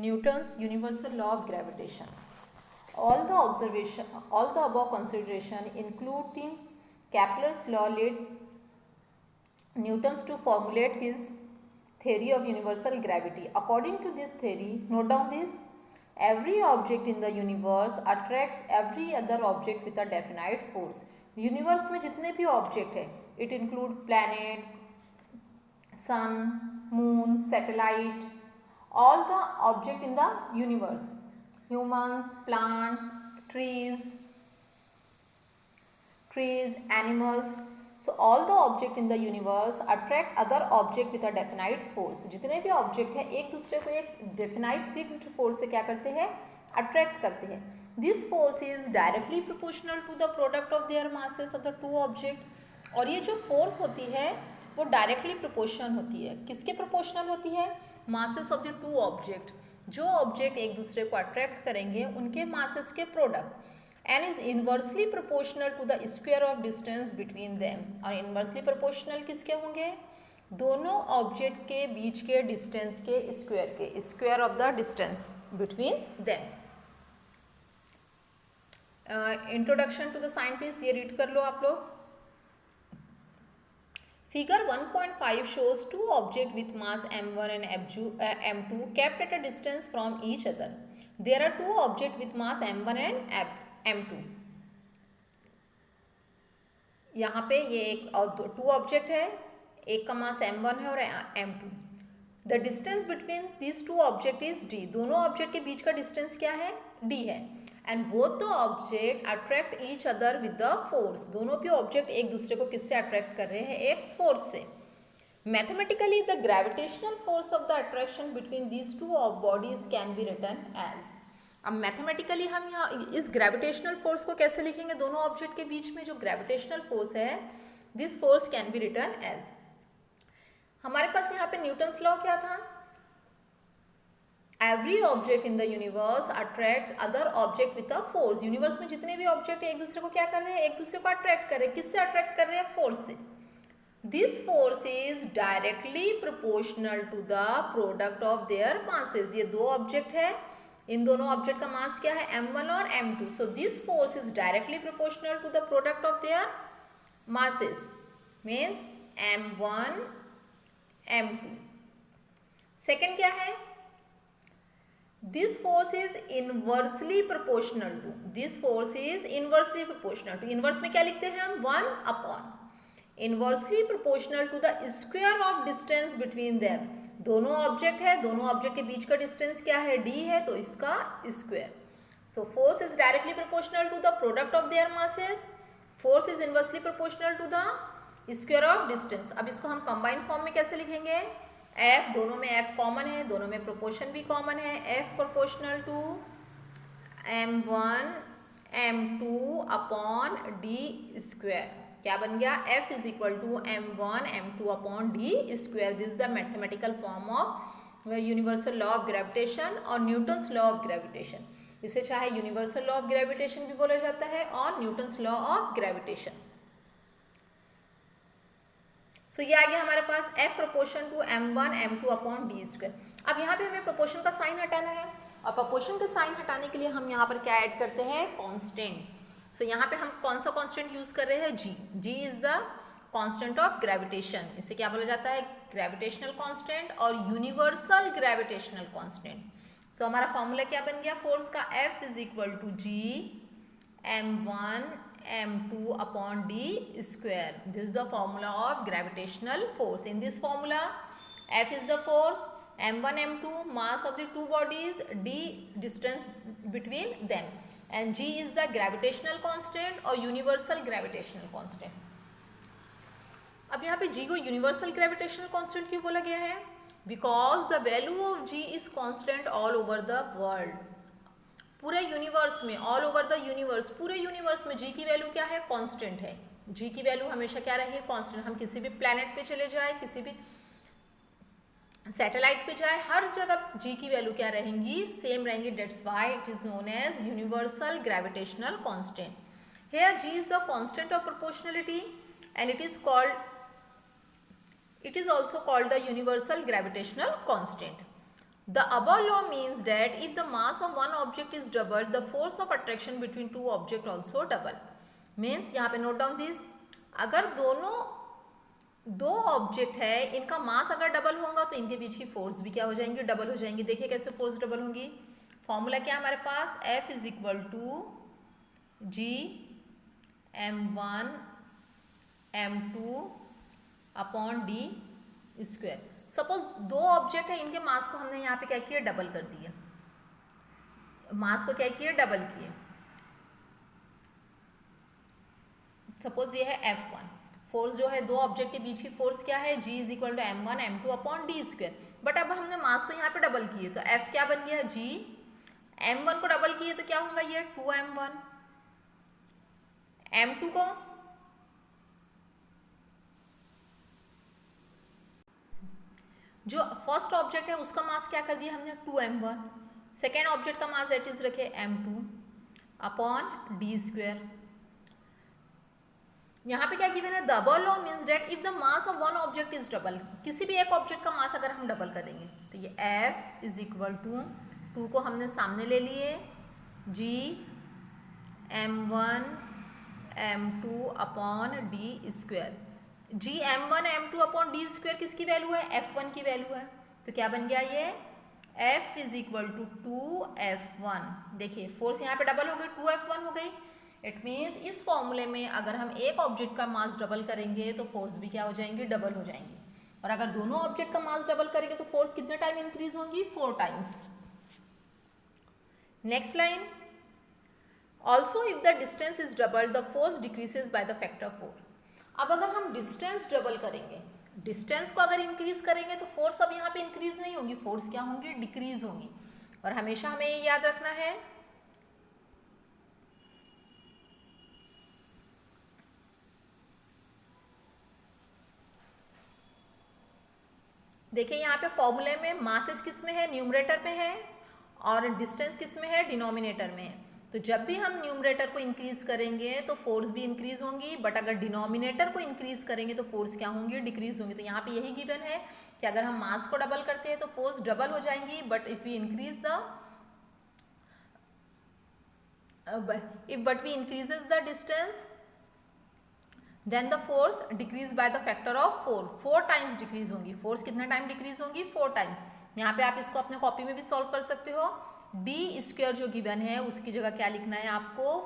Newton's universal law of gravitation. All the above consideration, including Kepler's law, led Newton to formulate his theory of universal gravity. According to this theory, note down this: every object in the universe attracts every other object with a definite force. Universe में जितने भी object है, it include planets, sun, moon, satellite, all the object in the universe, humans, plants, trees, animals, so all the object in the universe attract other object with a definite force. जितने भी object है एक दूसरे को एक definite fixed force से क्या करते हैं, अट्रैक्ट करते हैं. This force is directly proportional to the product of their masses of the two object. और ये जो force होती है वो डायरेक्टली प्रोपोर्शनल होती है. किसके प्रोपोर्शनल होती है? Masses of the two object. जो ऑब्जेक्ट एक दूसरे को अट्रैक्ट करेंगे उनके मासेस के product, and is inversely proportional to the square of distance between them. और इनवर्सली प्रोपोर्शनल किसके होंगे? दोनों ऑब्जेक्ट के बीच के डिस्टेंस के स्क्वायर के, square of the distance between them. Introduction to the scientist ये रीड कर लो आप लोग. Figure 1.5 shows two objects with mass m1 and m2 kept at a distance from each other. There are two objects with mass m1 and m2. यहाँ पे ये एक to object है, एक का मास m1 है और m2. The distance between these two objects is d. दोनों ऑब्जेक्ट के बीच का डिस्टेंस क्या है? d है. And both the object attract each other with the force. दोनों भी ऑब्जेक्ट एक दूसरे को किससे अट्रैक्ट कर रहे हैं? एक फोर्स से. Mathematically the gravitational force of the attraction between these two bodies can be written as. अब मैथमेटिकली हम यहाँ इस ग्रेविटेशनल फोर्स को कैसे लिखेंगे? दोनों ऑब्जेक्ट के बीच में जो ग्रेविटेशनल फोर्स है, this force can be written as. हमारे पास यहाँ पे न्यूटन्स लॉ क्या था? Every object in the universe attracts other object with a force. Universe में जितने भी ऑब्जेक्ट एक दूसरे को क्या कर रहे हैं? एक दूसरे को अट्रैक्ट कर रहे हैं. किससे अट्रैक्ट कर रहे हैं? फोर्स से. This force is directly proportional to the product of their masses. ये दो ऑब्जेक्ट है, इन दोनों ऑब्जेक्ट का मास क्या है? m1 और m2. So this force is directly proportional to the product of their masses, means m1 m2. Second क्या है? This force is inversely proportional to. This force is inversely proportional to. Inverse में क्या लिखते हैं हम? 1 upon. Inversely proportional to the square of distance between them. दोनों object है, दोनों ऑब्जेक्ट के बीच का डिस्टेंस क्या है? d है, तो इसका square. So force is directly proportional to the product of their masses. Force is inversely proportional to the square of distance. अब इसको हम कंबाइंड फॉर्म में कैसे लिखेंगे? F, दोनों में F कॉमन है, दोनों में प्रोपोर्शन भी कॉमन है. F proportional to m1 m2 upon d square. क्या बन गया? F is equal to m1 m2 upon d square. This the mathematical form of universal law of gravitation और न्यूटन्स लॉ ऑफ ग्रेविटेशन. इसे चाहे universal law of gravitation भी बोला जाता है और Newton's law of gravitation. So ये आ गया हमारे पास F proportion to m1 m2 upon D square. अब यहाँ पे हमें प्रोपोर्शन का साइन हटाना है, और प्रोपोर्शन का साइन हटाने के लिए हम यहाँ पर क्या ऐड करते हैं? कांस्टेंट. सो यहाँ पे हम कौन सा कांस्टेंट यूज कर रहे हैं? g. g is the constant of gravitation. इसे क्या बोला जाता है? ग्रेविटेशनल कांस्टेंट और यूनिवर्सल ग्रेविटेशनल कांस्टेंट. सो हमारा फॉर्मूला क्या बन गया फोर्स का? F is equal to g m1 m2 upon d square. This is the formula of gravitational force. In this formula, F is the force, m1 m2 mass of the two bodies, d distance between them, and g is the gravitational constant or universal gravitational constant. अब यहाँ पे g को universal gravitational constant क्यों बोला गया है? Because the value of g is constant all over the world. पूरे universe में, ऑल ओवर द यूनिवर्स, पूरे यूनिवर्स में जी की वैल्यू क्या है? कांस्टेंट है. जी की वैल्यू हमेशा क्या रही? कांस्टेंट. हम किसी भी प्लैनेट पे चले जाए, किसी भी सैटेलाइट पे जाए, हर जगह जी की वैल्यू क्या रहेंगी? सेम रहेंगी. That's why it is known as universal gravitational constant. Here G is the constant of proportionality and it is also called the universal gravitational constant. The above law means that if the mass of one object is doubled, the force of attraction between two objects also double. Means यहाँ पे note down this, अगर दोनों दो object है इनका मास अगर double होगा तो इनके बीच की फोर्स भी क्या हो जाएंगी, डबल हो जाएंगी। देखिए कैसे फोर्स डबल होंगी। फॉर्मूला क्या है हमारे पास, F is equal to G m1 m2 upon D square. Suppose दो ऑब्जेक्ट है, इनके मास को हमने यहाँ पे क्या किया, डबल कर दिया। मास को क्या किया, डबल किए। सपोज ये है F1, फोर्स जो है दो ऑब्जेक्ट के बीच की फोर्स क्या है, G is equal to m1 m2 upon D square. But अब हमने मास को यहाँ पे डबल किए तो F क्या बन गया, G। m1 को डबल किए तो क्या होगा, ये 2m1। m2 को जो फर्स्ट ऑब्जेक्ट है उसका मास क्या कर दिया हमने, 2m1। सेकेंड ऑब्जेक्ट का मास एट इज रखे m2 अपॉन डी स्क्वायर। यहाँ पे क्या गिवन है, double law means that if the mass of one object is double, किसी भी एक ऑब्जेक्ट का मास अगर हम डबल करेंगे तो ये F इज इक्वल टू 2 को हमने सामने ले लिए, G m1 m2 upon D square. G m1 m2 upon D square किसकी वैल्यू है, F1 की वैल्यू है। तो क्या बन गया ये, F is equal to 2F1। देखिए फोर्स यहाँ पे डबल हो गई, 2F1 हो गई। इट मीन्स इस फॉर्मूले में अगर हम एक ऑब्जेक्ट का मास डबल करेंगे तो फोर्स भी क्या हो जाएंगी, डबल हो जाएंगी। और अगर दोनों ऑब्जेक्ट का मास डबल करेंगे तो फोर्स कितने टाइम इंक्रीज होंगी, 4 times. Next line, also if the distance is double the force decreases bye the factor 4। अब अगर हम डिस्टेंस डबल करेंगे, डिस्टेंस को अगर इंक्रीज करेंगे तो फोर्स अब यहाँ पे इंक्रीज नहीं होगी, फोर्स क्या होंगी, डिक्रीज होंगी। और हमेशा हमें ये याद रखना है, देखिए यहाँ पे फॉर्मूले में मासेस किस में है, न्यूमरेटर में है, और डिस्टेंस किस में है, डिनोमिनेटर में है। तो जब भी हम न्यूमरेटर को इंक्रीज करेंगे तो फोर्स भी इंक्रीज होंगी, बट अगर डिनोमिनेटर को इंक्रीज करेंगे तो फोर्स क्या होंगी, डिक्रीज होंगी। तो यहाँ पे यही गिवन है कि अगर हम मास को डबल करते हैं तो फोर्स डबल हो जाएंगी, but if we increase the increases the distance then the force decrease by the factor of 4 times decrease होंगी। फोर्स कितना टाइम डिक्रीज होंगी, 4 टाइम्स। यहाँ पे आप इसको अपने कॉपी में भी सॉल्व कर सकते हो। डी स्क्वायर जो गिवन है उसकी जगह क्या लिखना है आपको,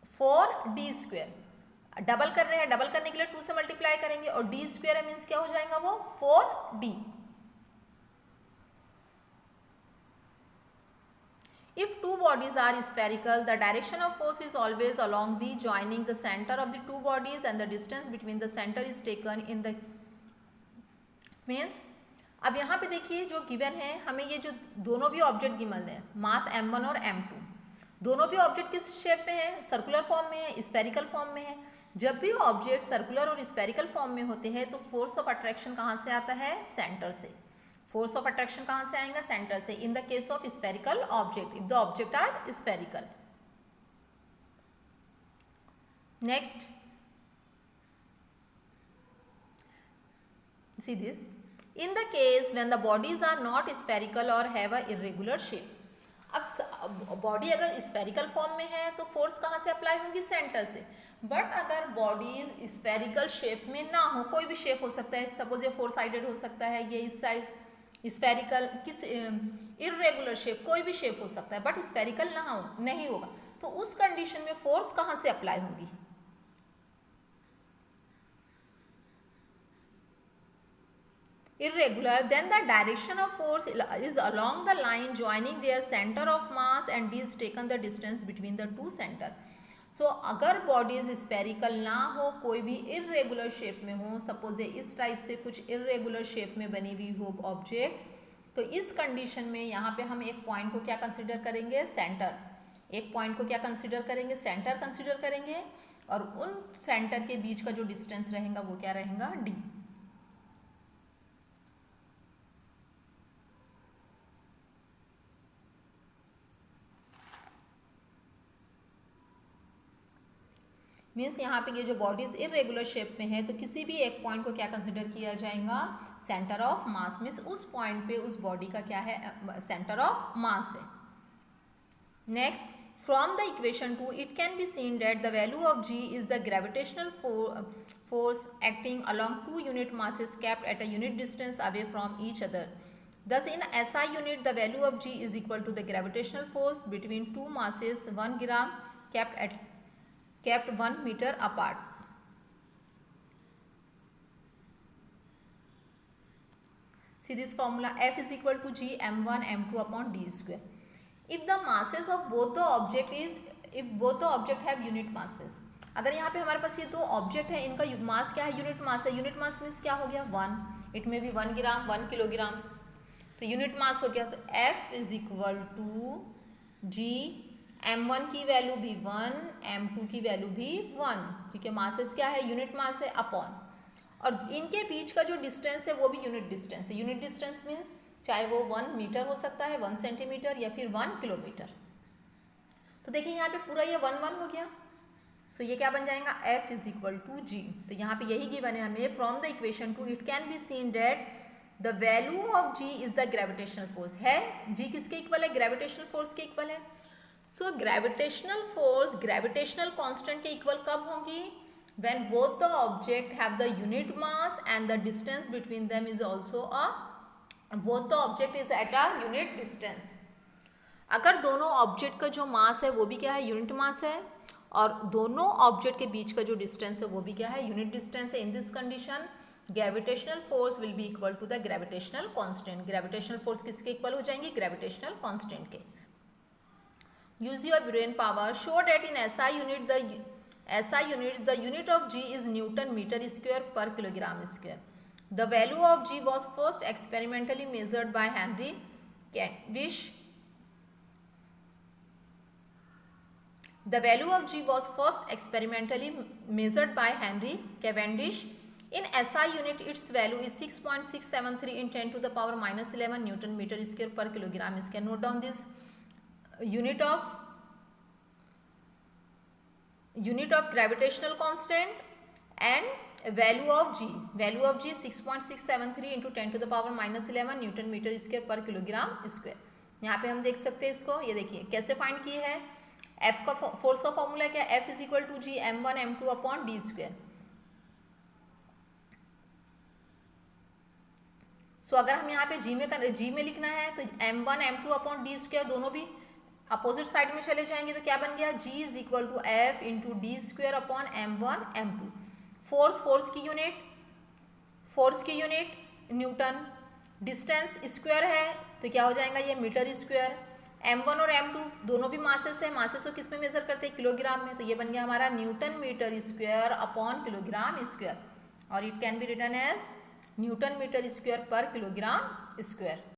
4d स्क्वायर। डबल कर रहे हैं, डबल करने के लिए 2 से मल्टीप्लाई करेंगे, और डी स्क्वायर मीन्स क्या हो जाएगा वो, 4d। If two bodies are spherical, the direction of force is always along the joining the center of the two bodies, and the distance between the center is taken in the means। अब यहाँ पे देखिए जो given है, हमें ये जो दोनों भी ऑब्जेक्ट गिवन है, मास m1 और m2, दोनों भी ऑब्जेक्ट किस शेप में है, सर्कुलर फॉर्म में है, स्फेरिकल फॉर्म में है। जब भी ऑब्जेक्ट सर्कुलर और स्फेरिकल फॉर्म में होते हैं तो फोर्स ऑफ अट्रैक्शन कहाँ से आता है, सेंटर से। फोर्स ऑफ अट्रैक्शन कहाँ से आएगा, सेंटर से, in the case of spherical object, if the object are spherical. Next see this, in the case when the bodies are not spherical और हैव अ इर्रेगुलर शेप। अब body अगर spherical form में है तो force कहाँ से apply होंगी, centre से। बट अगर बॉडीज स्फेरिकल शेप में ना हो, कोई भी शेप हो सकता है, सपोज ये 4 साइडेड हो सकता है, ये इस साइड स्फेरिकल, किस इर्रेगुलर शेप, कोई भी शेप हो सकता है, बट स्फेरिकल ना हो, नहीं होगा, तो उस कंडीशन में फोर्स कहाँ से अप्लाई होगी, irregular, then the direction of force is along the line joining their center of mass and is taken the distance between the two center। सो अगर बॉडीज स्फेरिकल ना हो, कोई भी इर्रेगुलर शेप में हो, सपोज इस टाइप से कुछ इर्रेगुलर शेप में बनी हुई हो ऑब्जेक्ट, तो इस कंडीशन में यहाँ पे हम एक पॉइंट को क्या कंसिडर करेंगे, सेंटर। एक पॉइंट को क्या कंसिडर करेंगे, सेंटर कंसिडर करेंगे, और उन सेंटर के बीच का जो डिस्टेंस रहेगा वो क्या रहेगा, डी। मीन्स यहाँ पे ये जो बॉडीज इरेगुलर शेप में है तो किसी भी एक पॉइंट को क्या कंसिडर किया जाएगा, सेंटर ऑफ मास, मीन्स उस पॉइंट पे उस बॉडी का क्या है, सेंटर ऑफ मास है। Next, from the equation 2 it can be seen that the value of g is the gravitational force acting along two unit masses kept at a unit distance away from each other. Thus, in SI unit, the value of g is equal to the gravitational force between two masses 1 gram kept 1 meter apart. See this formula, F is equal to g m1 m2 upon d square. If the masses of both the object have unit masses, अगर यहाँ पे हमारे पास ये दो object है, इनका मास क्या है, यूनिट मास है। यूनिट मास मीन्स क्या हो गया, 1, इट में भी 1 ग्राम 1 किलोग्राम, तो यूनिट मास हो गया। तो F is equal to G, m1 की वैल्यू भी 1, m2 की वैल्यू भी 1, क्योंकि मासेस क्या है, यूनिट मास है, अपॉन, और इनके बीच का जो डिस्टेंस है वो भी यूनिट डिस्टेंस है। यूनिट डिस्टेंस मीन्स चाहे वो 1 मीटर हो सकता है, 1 सेंटीमीटर या फिर 1 किलोमीटर। तो देखिए यहाँ पे पूरा ये 1 1 हो गया, सो ये क्या बन जाएगा, F is equal to G. तो यहाँ पे यही गिवन है हमें, from the equation 2 it can be seen that the value of G is the gravitational force है। जी किसके इक्वल है, ग्रेविटेशनल फोर्स के इक्वल है। So gravitational force gravitational constant के इक्वल कब होंगी, when both the object have the unit mass and the distance between them is also both the object is at a unit distance. अगर दोनों object का जो मास है वो भी क्या है, यूनिट मास है, और दोनों ऑब्जेक्ट के बीच का जो डिस्टेंस है वो भी क्या है, यूनिट डिस्टेंस है। In this condition gravitational force will be equal to the gravitational constant. Gravitational force किसके इक्वल हो जाएंगी, ग्रेविटेशनल कांस्टेंट के। Use your brain power, show that in SI unit the unit of g is Newton meter square per kilogram square. The value of g was first experimentally measured by Henry Cavendish. The value of g was first experimentally measured by Henry Cavendish. In SI unit, its value is 6.673 in 10 to the power minus 11 Newton meter square per kilogram square. Note down this unit of gravitational constant and value of g. Value of g 6.673 into 10 to the power minus 11 Newton meter square per kilogram square. यहाँ पे हम देख सकते हैं इसको, ये देखिए कैसे फाइंड की है। F का फोर्स का फॉर्मूला क्या है, F is equal to G m1 m2 upon D square. So अगर हम यहाँ पे जी में लिखना है तो m1 m2 upon D square, दोनों भी अपोजिट साइड में चले जाएंगे, तो क्या बन गया, g is equal to F into d square upon m1 m2। Force की यूनिट न्यूटन, डिस्टेंस स्क्वायर है तो क्या हो जाएगा, ये मीटर स्क्वायर। m1 और m2 दोनों भी मासेस है, मासेस को किस में मेजर करते हैं, किलोग्राम में, तो ये बन गया हमारा newton metre square upon kilogram square, और it can be written as newton metre square पर किलोग्राम स्क्वायर।